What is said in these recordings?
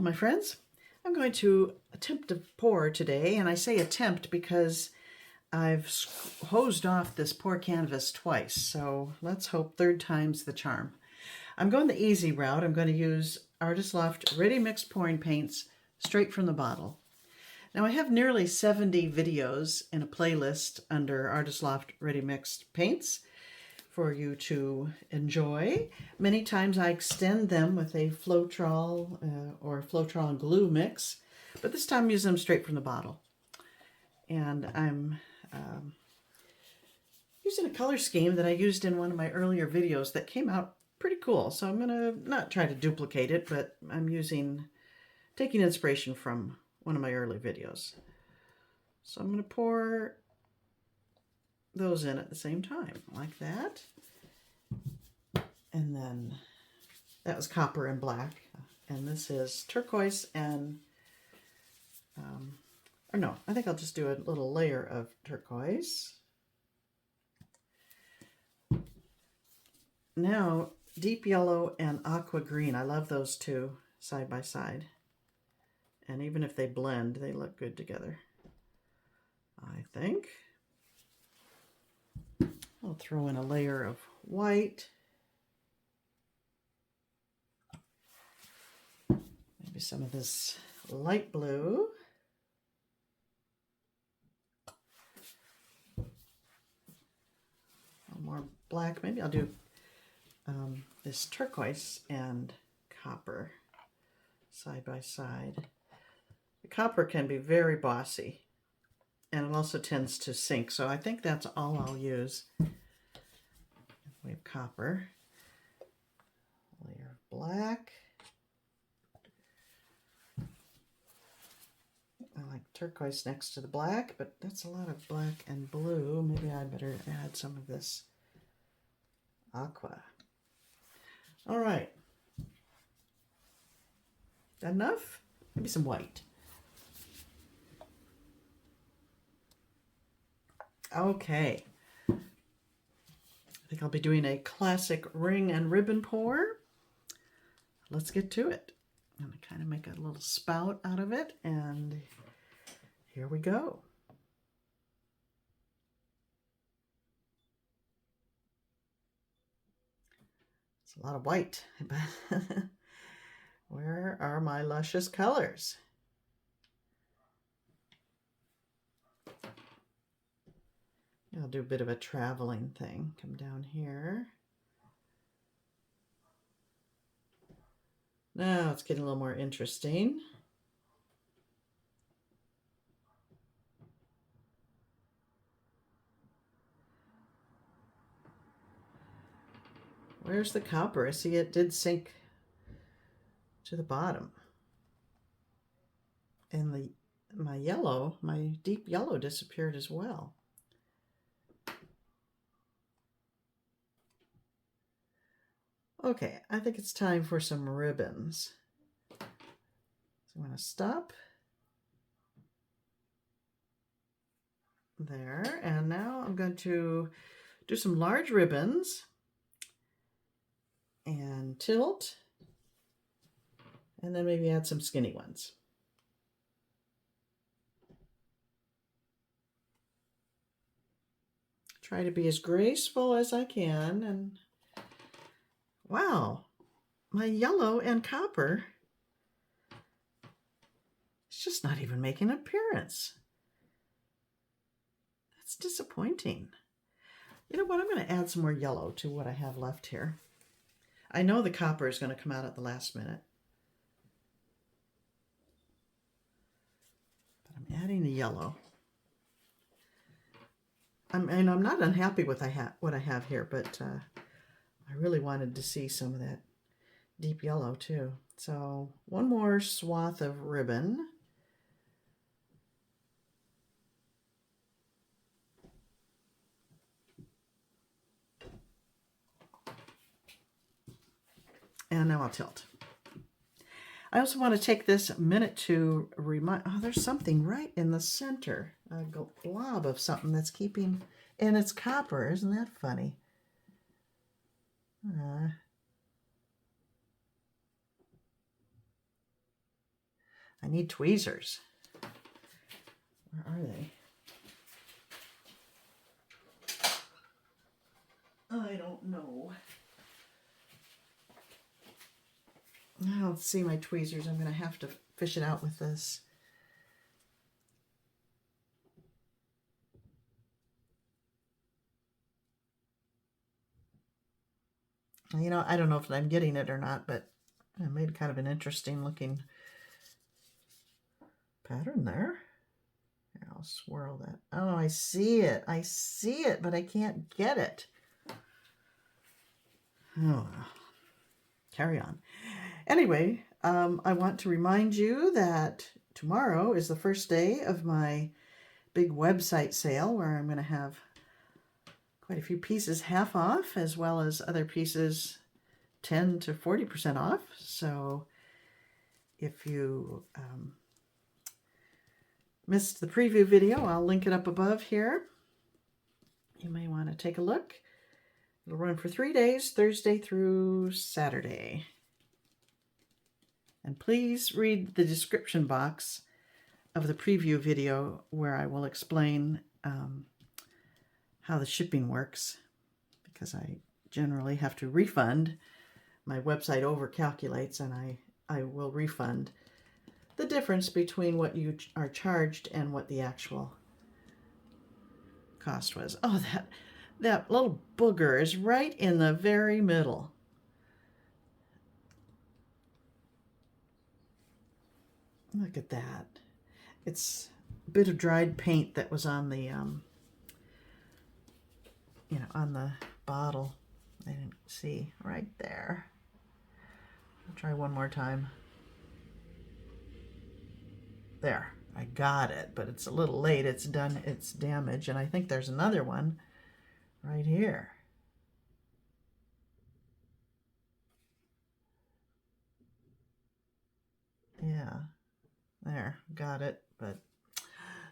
Hello, my friends. I'm going to attempt to pour today, and I say attempt because I've hosed off this pour canvas twice, so let's hope third time's the charm. I'm going the easy route. I'm going to use Artist Loft Ready Mixed Pouring Paints straight from the bottle. Now I have nearly 70 videos in a playlist under Artist Loft Ready Mixed Paints for you to enjoy. Many times I extend them with a Floetrol or Floetrol glue mix, but this time I'm using them straight from the bottle. And I'm using a color scheme that I used in one of my earlier videos that came out pretty cool. So I'm gonna not try to duplicate it, but I'm taking inspiration from one of my early videos. So I'm gonna pour those in at the same time, like that. And then that was copper and black. And this is turquoise and, or no, I think I'll just do a little layer of turquoise. Now, deep yellow and aqua green. I love those two side by side. And even if they blend, they look good together, I think. I'll throw in a layer of white. Maybe some of this light blue. A little more black. Maybe I'll do this turquoise and copper side by side. The copper can be very bossy, and it also tends to sink, so I think that's all I'll use. We have copper, layer of black. I like turquoise next to the black, but that's a lot of black and blue. Maybe I better add some of this aqua. All right. That enough? Maybe some white. Okay. I think I'll be doing a classic ring and ribbon pour. Let's get to it. I'm going to kind of make a little spout out of it, and here we go. It's a lot of white, but where are my luscious colors? I'll do a bit of a traveling thing. Come down here. Now it's getting a little more interesting. Where's the copper? I see it did sink to the bottom. And my deep yellow disappeared as well. Okay, I think it's time for some ribbons. So I'm going to stop there, and now I'm going to do some large ribbons and tilt, and then maybe add some skinny ones. Try to be as graceful as I can, and wow, my yellow and copper is just not even making an appearance. That's disappointing. You know what? I'm going to add some more yellow to what I have left here. I know the copper is going to come out at the last minute, but I'm adding the yellow. And I'm not unhappy with what I have here, but I really wanted to see some of that deep yellow too. So one more swath of ribbon. And now I'll tilt. I also want to take this minute to remind, oh, there's something right in the center, a blob of something that's keeping, and it's copper. Isn't that funny? I need tweezers. Where are they? I don't know. I don't see my tweezers. I'm going to have to fish it out with this. You know, I don't know if I'm getting it or not, but I made kind of an interesting looking pattern there. Here, I'll swirl that. Oh, I see it. I see it, but I can't get it. Oh, carry on. Anyway, I want to remind you that tomorrow is the first day of my big website sale where I'm going to have quite a few pieces half off, as well as other pieces 10 to 40% off. So if you missed the preview video, I'll link it up above here. You may want to take a look. It'll run for 3 days, Thursday through Saturday. And please read the description box of the preview video where I will explain how the shipping works, because I generally have to refund. My website overcalculates, and I will refund the difference between what you are charged and what the actual cost was. Oh, that little booger is right in the very middle. Look at that. It's a bit of dried paint that was on the, on the bottle. I didn't see right there. I'll try one more time. There, I got it, but it's a little late. It's done its damage, and I think there's another one right here. Yeah, there, got it, but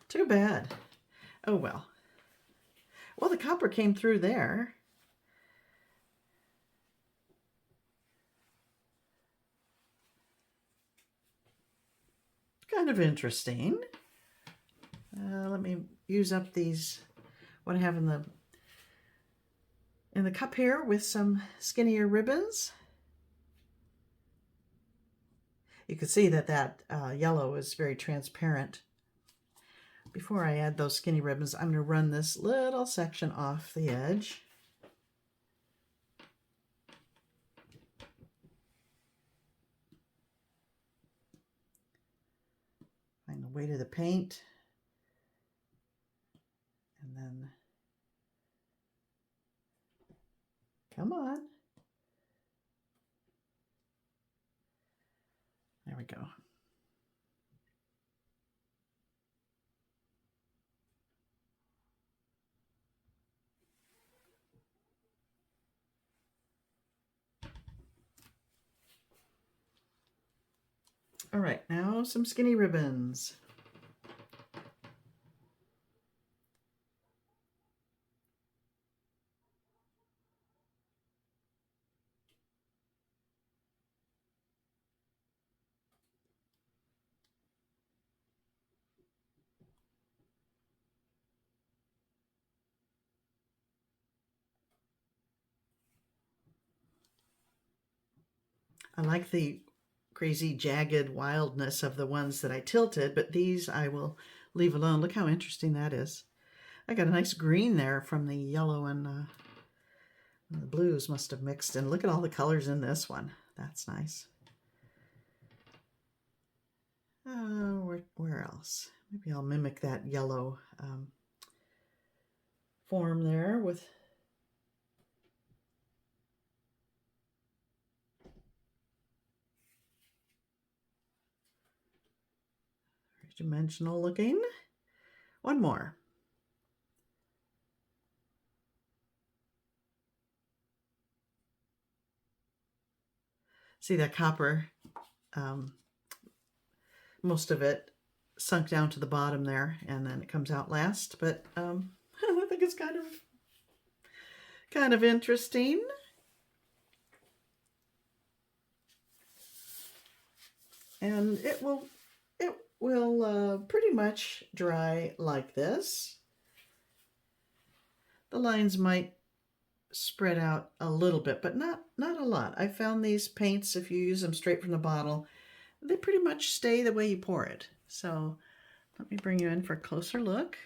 too bad. Oh well. Well, the copper came through there. Kind of interesting. Let me use up these, what I have in the cup here with some skinnier ribbons. You can see that yellow is very transparent. Before I add those skinny ribbons, I'm going to run this little section off the edge. Find the weight of the paint. And then, come on. There we go. All right, now some skinny ribbons. I like the crazy jagged wildness of the ones that I tilted, but these I will leave alone. Look how interesting that is. I got a nice green there from the yellow, and the blues must have mixed. And look at all the colors in this one. That's nice. Where else? Maybe I'll mimic that yellow form there with dimensional looking. One more. See that copper, most of it sunk down to the bottom there, and then it comes out last, but I think it's kind of interesting. And it will will pretty much dry like this. The lines might spread out a little bit, but not a lot. I found these paints, if you use them straight from the bottle, they pretty much stay the way you pour it. So let me bring you in for a closer look.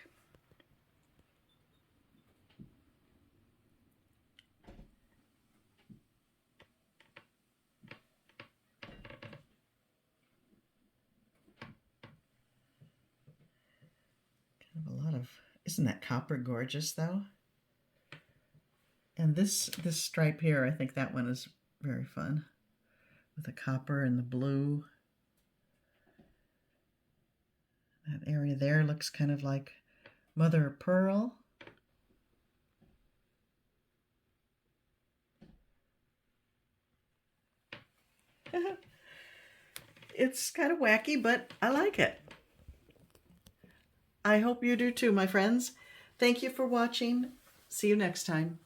Kind of a lot of, isn't that copper gorgeous though? And this stripe here, I think that one is very fun with the copper and the blue. That area there looks kind of like mother of pearl. It's kind of wacky, but I like it. I hope you do too, my friends. Thank you for watching. See you next time.